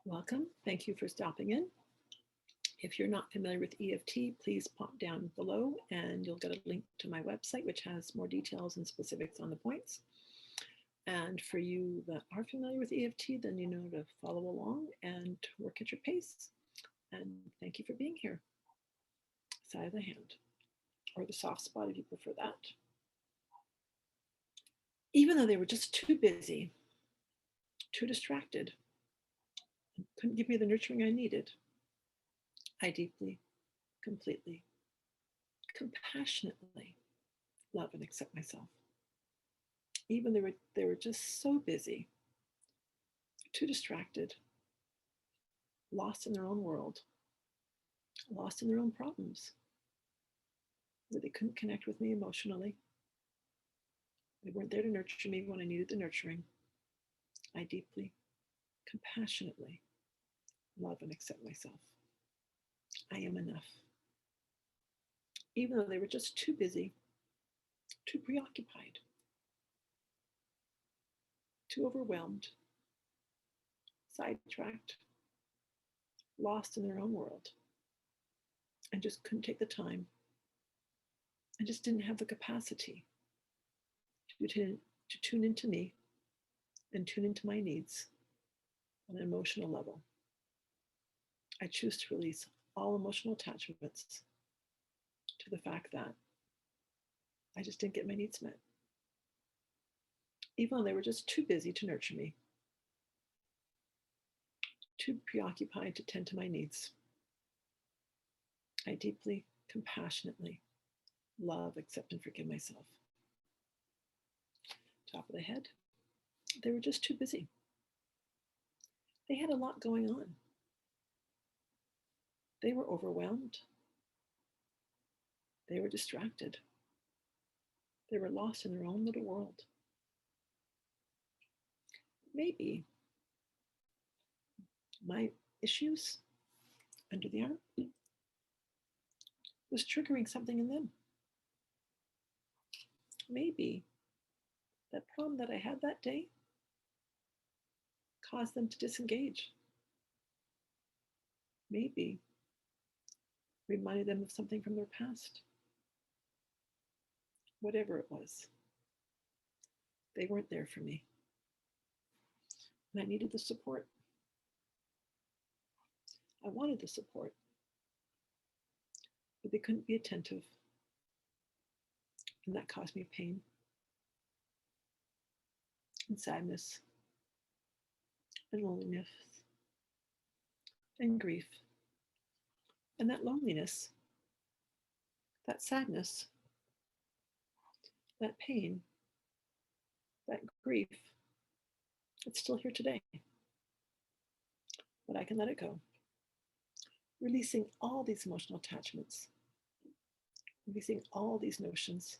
Welcome. Thank you for stopping in. If you're not familiar with EFT, please pop down below and you'll get a link to my website, which has more details and specifics on the points. And for you that are familiar with EFT, then you know to follow along and work at your pace. And thank you for being here. Side of the hand, or the soft spot if you prefer that. Even though they were just too busy, too distracted, couldn't give me the nurturing I needed, I deeply, completely, compassionately love and accept myself. Even they were just so busy, too distracted, lost in their own world, lost in their own problems, that they couldn't connect with me emotionally. They weren't there to nurture me when I needed the nurturing. I deeply, compassionately love and accept myself. I am enough. Even though they were just too busy, too preoccupied, too overwhelmed, sidetracked, lost in their own world, and just couldn't take the time and just didn't have the capacity to tune into me and tune into my needs on an emotional level. I choose to release all emotional attachments to the fact that I just didn't get my needs met. Even though they were just too busy to nurture me, too preoccupied to tend to my needs, I deeply, compassionately love, accept, and forgive myself. Top of the head, they were just too busy. They had a lot going on. They were overwhelmed. They were distracted. They were lost in their own little world. Maybe my issues under the arm was triggering something in them. Maybe that problem that I had that day caused them to disengage. Maybe reminded them of something from their past. Whatever it was, they weren't there for me. And I needed the support. I wanted the support, but they couldn't be attentive. And that caused me pain and sadness and loneliness and grief. And that loneliness, that sadness, that pain, that grief, it's still here today. But I can let it go. Releasing all these emotional attachments, releasing all these notions,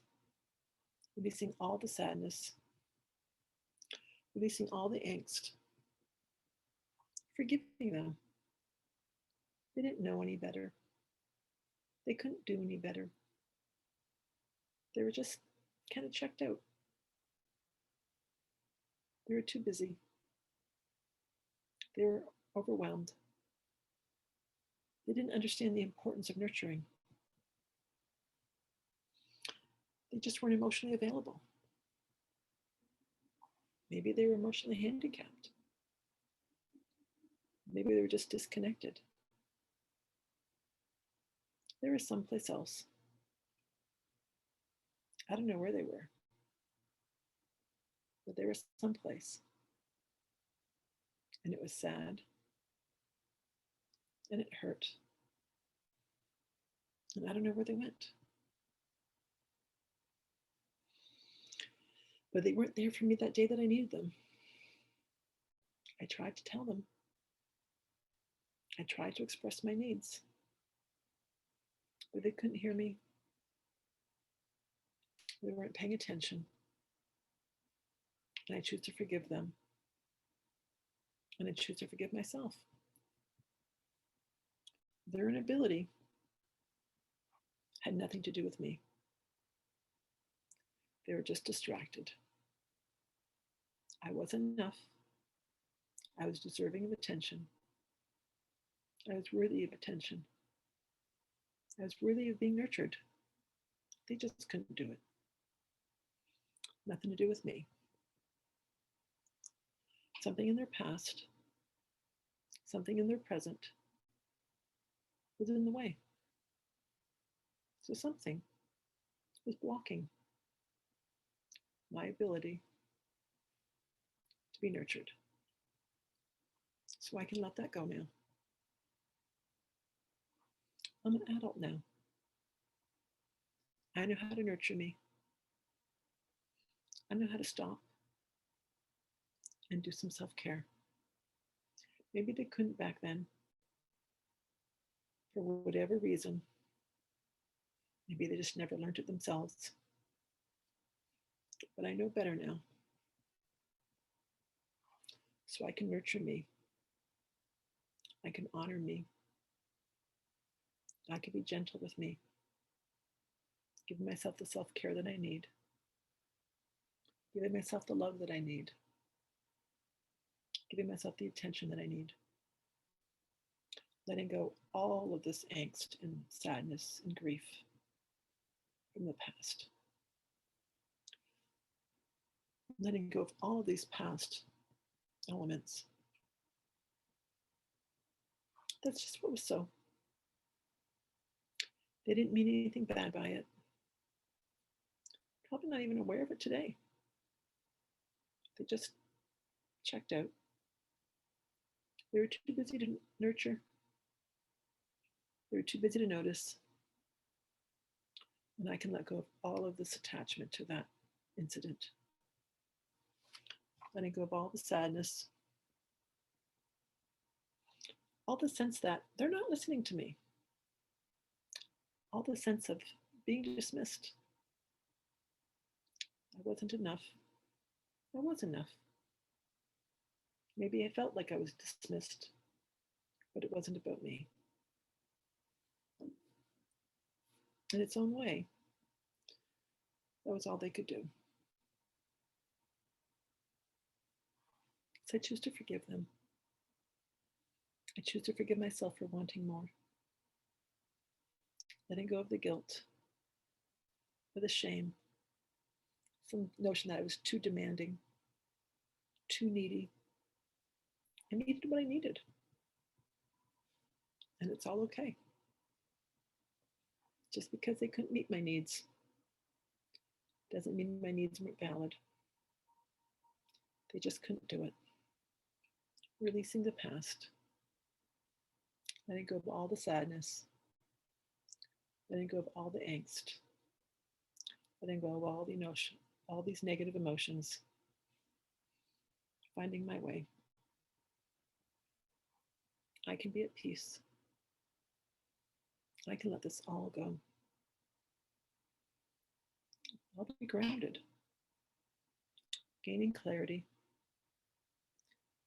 releasing all the sadness, releasing all the angst, forgiving them. They didn't know any better. They couldn't do any better. They were just kind of checked out. They were too busy. They were overwhelmed. They didn't understand the importance of nurturing. They just weren't emotionally available. Maybe they were emotionally handicapped. Maybe they were just disconnected. They were someplace else. I don't know where they were, but they were someplace. And it was sad. And it hurt. And I don't know where they went. But they weren't there for me that day that I needed them. I tried to tell them. I tried to express my needs. But they couldn't hear me. They weren't paying attention. And I choose to forgive them. And I choose to forgive myself. Their inability had nothing to do with me. They were just distracted. I wasn't enough. I was deserving of attention. I was worthy of attention. I was worthy of being nurtured. They just couldn't do it. Nothing to do with me. Something in their past, something in their present was in the way. So something was blocking my ability to be nurtured. So I can let that go now. I'm an adult now. I know how to nurture me. I know how to stop and do some self-care. Maybe they couldn't back then for whatever reason. Maybe they just never learned it themselves. But I know better now. So I can nurture me. I can honor me. I can be gentle with me. Giving myself the self-care that I need. Giving myself the love that I need. Giving myself the attention that I need. Letting go all of this angst and sadness and grief from the past. Letting go of all of these past elements. That's just what was so. They didn't mean anything bad by it. Probably not even aware of it today. They just checked out. They were too busy to nurture. They were too busy to notice. And I can let go of all of this attachment to that incident. Letting go of all the sadness. All the sense that they're not listening to me. All the sense of being dismissed. I wasn't enough. I was enough. Maybe I felt like I was dismissed, but it wasn't about me. In its own way, that was all they could do. So I choose to forgive them. I choose to forgive myself for wanting more. Letting go of the guilt, or the shame, some notion that I was too demanding, too needy. I needed what I needed. And it's all okay. Just because they couldn't meet my needs doesn't mean my needs weren't valid. They just couldn't do it. Releasing the past. Letting go of all the sadness. Letting go of all the angst. Letting go of all the emotion, all these negative emotions. Finding my way. I can be at peace. I can let this all go. I'll be grounded. Gaining clarity.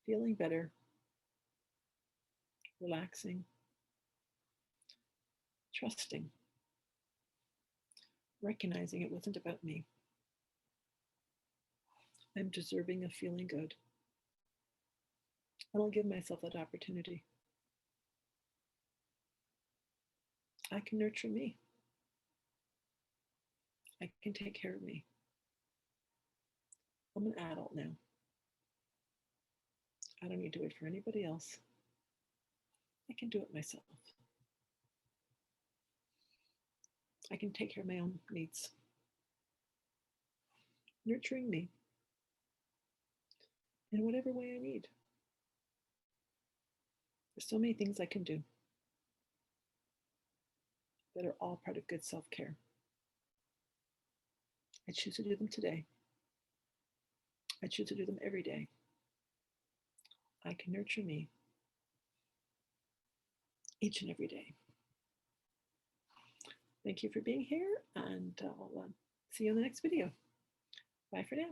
Feeling better. Relaxing. Trusting. Recognizing it wasn't about me. I'm deserving of feeling good. And I'll give myself that opportunity. I can nurture me. I can take care of me. I'm an adult now. I don't need to wait for anybody else. I can do it myself. I can take care of my own needs. Nurturing me in whatever way I need. There's so many things I can do that are all part of good self-care. I choose to do them today. I choose to do them every day. I can nurture me each and every day. Thank you for being here, and I'll see you in the next video. Bye for now.